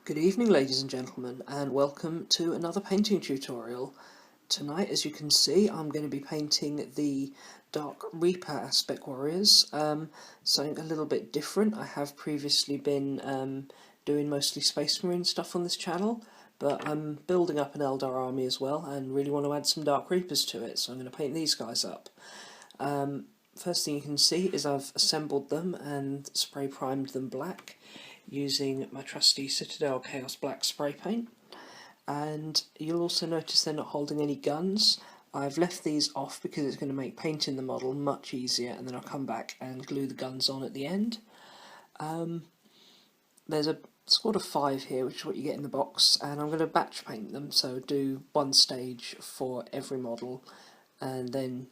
Good evening, ladies and gentlemen, and welcome to another painting tutorial. Tonight, as you can see, I'm going to be painting the Dark Reaper Aspect Warriors, something a little bit different. I have previously been doing mostly Space Marine stuff on this channel, but I'm building up an Eldar Army as well, and really want to add some Dark Reapers to it, so I'm going to paint these guys up. First thing you can see is I've assembled them and spray primed them black using my trusty Citadel Chaos Black spray paint, and you'll also notice they're not holding any guns. I've left these off because it's going to make painting the model much easier, and then I'll come back and glue the guns on at the end. There's a squad of 5 here, which is what you get in the box, and I'm going to batch paint them, so do one stage for every model and then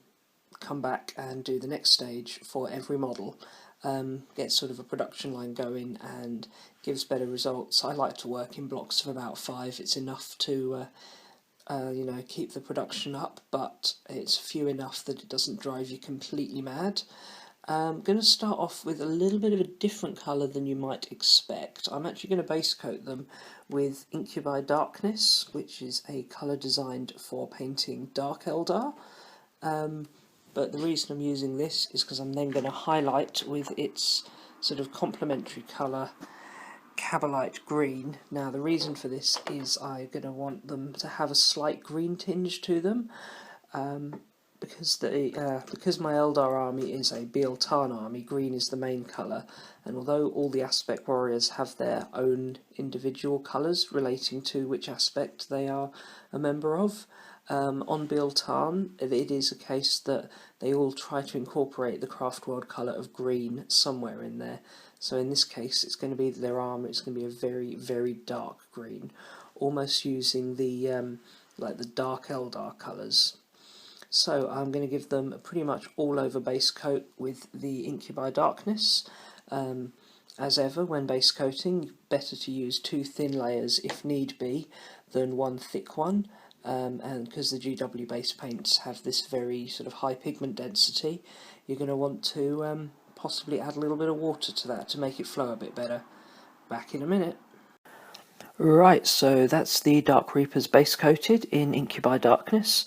come back and do the next stage for every model. Get sort of a production line going and gives better results. I like to work in blocks of about 5. It's enough to keep the production up, but it's few enough that it doesn't drive you completely mad. I'm going to start off with a little bit of a different colour than you might expect. I'm actually going to base coat them with Incubi Darkness, which is a colour designed for painting Dark Eldar. But the reason I'm using this is because I'm then going to highlight with its sort of complementary colour, Kabalite green. Now the reason for this is I'm going to want them to have a slight green tinge to them, because my Eldar army is a Biel Tan army. Green is the main colour, and although all the aspect warriors have their own individual colours relating to which aspect they are a member of, on Biel Tan, it is a case that they all try to incorporate the craftworld colour of green somewhere in there. So in this case, it's going to be their armour. It's going to be a very, very dark green, almost using the like the dark Eldar colours. So I'm going to give them a pretty much all over base coat with the Incubi Darkness. As ever, when base coating, better to use 2 thin layers if need be than 1 thick one. And because the GW base paints have this very sort of high pigment density, you're going to want to possibly add a little bit of water to that to make it flow a bit better. Back in a minute. Right, so that's the Dark Reapers base coated in Incubi Darkness.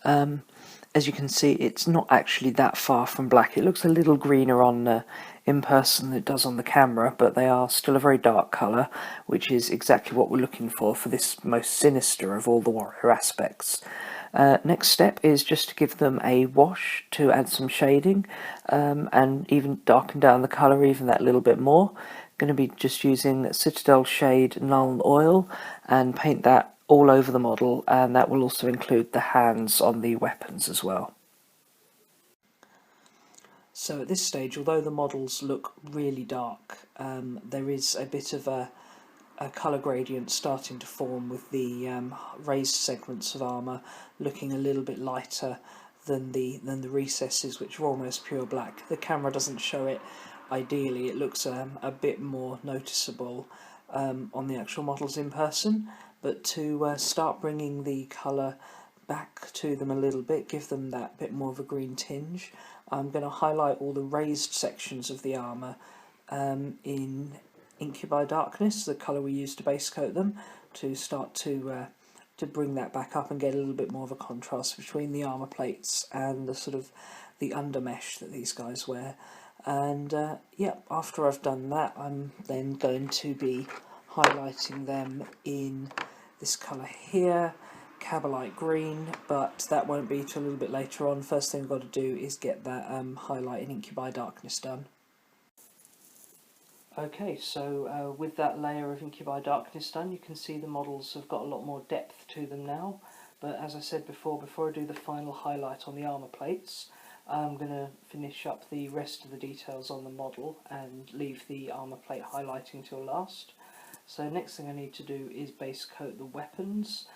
As you can see, it's not actually that far from black. It looks a little greener on in person than it does on the camera, but they are still a very dark colour, which is exactly what we're looking for this most sinister of all the warrior aspects. Next step is just to give them a wash to add some shading, and even darken down the colour even that little bit more. Going to be just using Citadel Shade Nuln oil and paint that all over the model, and that will also include the hands on the weapons as well. So at this stage, although the models look really dark, there is a bit of a colour gradient starting to form with the raised segments of armour looking a little bit lighter than the recesses, which are almost pure black. The camera doesn't show it ideally. It looks a bit more noticeable on the actual models in person, but to start bringing the colour back to them a little bit, give them that bit more of a green tinge, I'm going to highlight all the raised sections of the armour in Incubi Darkness, the colour we used to base coat them, to start to bring that back up and get a little bit more of a contrast between the armour plates and the sort of the undermesh that these guys wear. And yeah, after I've done that, I'm then going to be highlighting them in this colour here, Kabalite green, but that won't be till a little bit later on. First thing I've got to do is get that highlight in Incubi Darkness done. Okay, so with that layer of Incubi Darkness done, you can see the models have got a lot more depth to them now. But as I said before I do the final highlight on the armour plates, I'm going to finish up the rest of the details on the model and leave the armour plate highlighting till last. So next thing I need to do is base coat the weapons,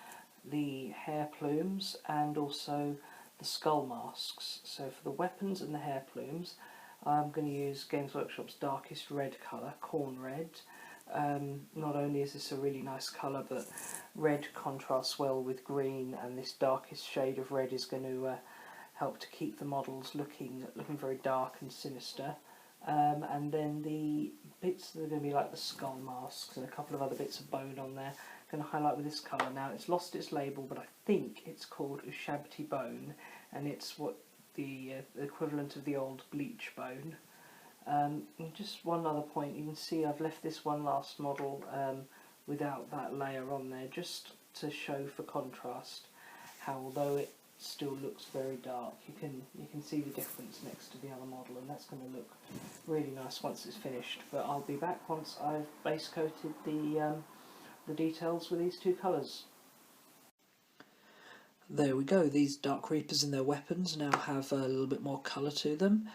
the hair plumes, and also the skull masks. So for the weapons and the hair plumes, I'm going to use Games Workshop's darkest red colour, Khorne red. Not only is this a really nice colour, but red contrasts well with green, and this darkest shade of red is going to help to keep the models looking very dark and sinister. and then the bits that are going to be like the skull masks and a couple of other bits of bone on there, I'm going to highlight with this colour. Now it's lost its label, but I think it's called Ushabti bone, and it's what the equivalent of the old bleach bone. And just one other point, you can see I've left this one last model without that layer on there, just to show for contrast how, although it still looks very dark, you can see the difference next to the other model, and that's going to look really nice once it's finished. But I'll be back once I've base coated the details with these two colours. There we go, these Dark Reapers and their weapons now have a little bit more colour to them,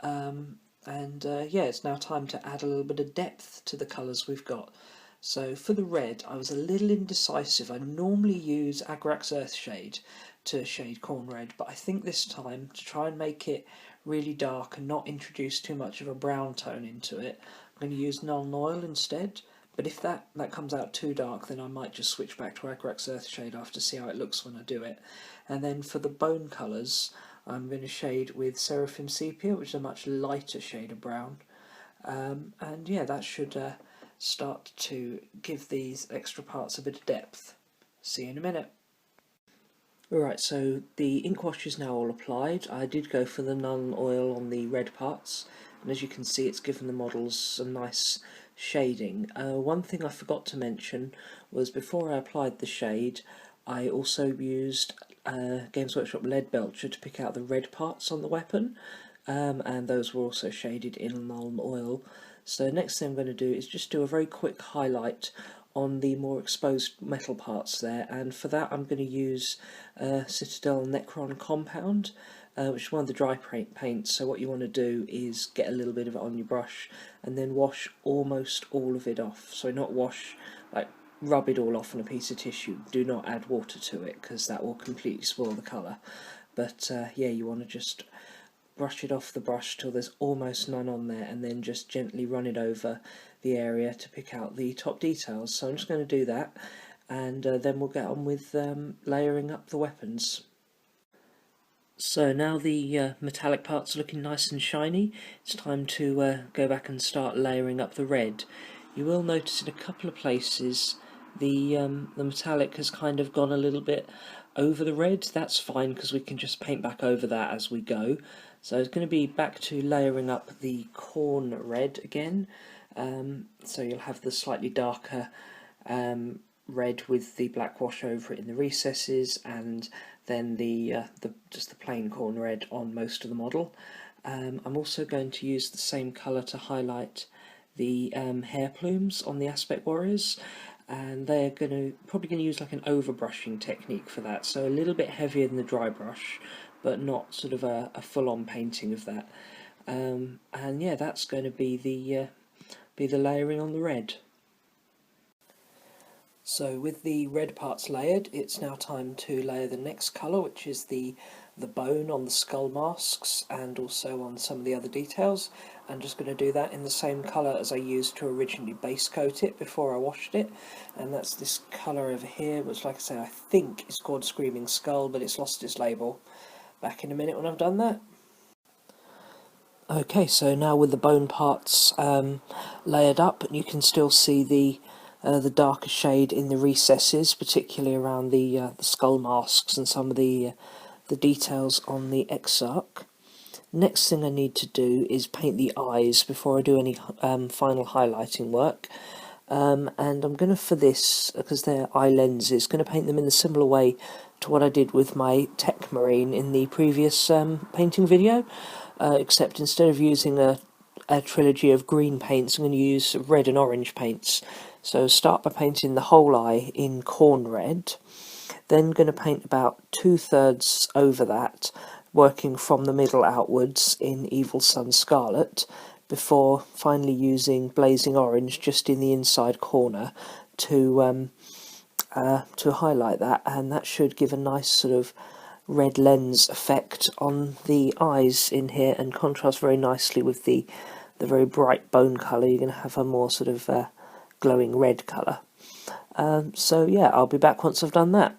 yeah, it's now time to add a little bit of depth to the colours we've got. So for the red, I was a little indecisive. I normally use Agrac's Earthshade to shade Khorne red, but I think this time, to try and make it really dark and not introduce too much of a brown tone into it, I'm going to use Nuln oil instead. But if that comes out too dark, then I might just switch back to Agrac's Earthshade after, see how it looks when I do it. And then for the bone colours, I'm going to shade with Seraphim Sepia, which is a much lighter shade of brown. And yeah, that should start to give these extra parts a bit of depth. See you in a minute. Alright, so the ink wash is now all applied. I did go for the Nuln oil on the red parts, and as you can see, it's given the models some nice shading. One thing I forgot to mention was, before I applied the shade, I also used Games Workshop Leadbealcher to pick out the red parts on the weapon, and those were also shaded in Nuln oil. So next thing I'm going to do is just do a very quick highlight on the more exposed metal parts there, and for that I'm going to use Citadel Necron Compound, which is one of the dry paints. So what you want to do is get a little bit of it on your brush and then wash almost all of it off. So not wash, like rub it all off on a piece of tissue. Do not add water to it, because that will completely spoil the colour. But yeah, you want to just brush it off the brush till there's almost none on there, and then just gently run it over the area to pick out the top details. So I'm just going to do that, and then we'll get on with layering up the weapons. So now the metallic parts are looking nice and shiny, it's time to go back and start layering up the red. You will notice in a couple of places the metallic has kind of gone a little bit over the red. That's fine, because we can just paint back over that as we go. So it's going to be back to layering up the Khorne red again. So you'll have the slightly darker red with the black wash over it in the recesses, and then just the plain Khorne red on most of the model. I'm also going to use the same colour to highlight the hair plumes on the aspect warriors, and they're probably going to use like an overbrushing technique for that, so a little bit heavier than the dry brush, but not sort of a full-on painting of that. And yeah, that's going to be the layering on the red. So with the red parts layered, it's now time to layer the next colour, which is the bone on the skull masks and also on some of the other details. I'm just going to do that in the same colour as I used to originally base coat it before I washed it, and that's this colour over here, which, like I say, I think is called Screaming Skull, but it's lost its label. Back in a minute when I've done that. Okay, so now with the bone parts layered up, you can still see the darker shade in the recesses, particularly around the skull masks and some of the details on the exarch. Next thing I need to do is paint the eyes before I do any final highlighting work. And I'm going to, for this, because they're eye lenses, going to paint them in a similar way to what I did with my Tech Marine in the previous painting video, except instead of using a trilogy of green paints, I'm going to use red and orange paints. So start by painting the whole eye in Khorne red, then going to paint about 2/3 over that, working from the middle outwards in Evil Sunz Scarlet, before finally using blazing orange just in the inside corner to highlight that, and that should give a nice sort of red lens effect on the eyes in here and contrast very nicely with the very bright bone colour. You're going to have a more sort of glowing red colour. So yeah, I'll be back once I've done that.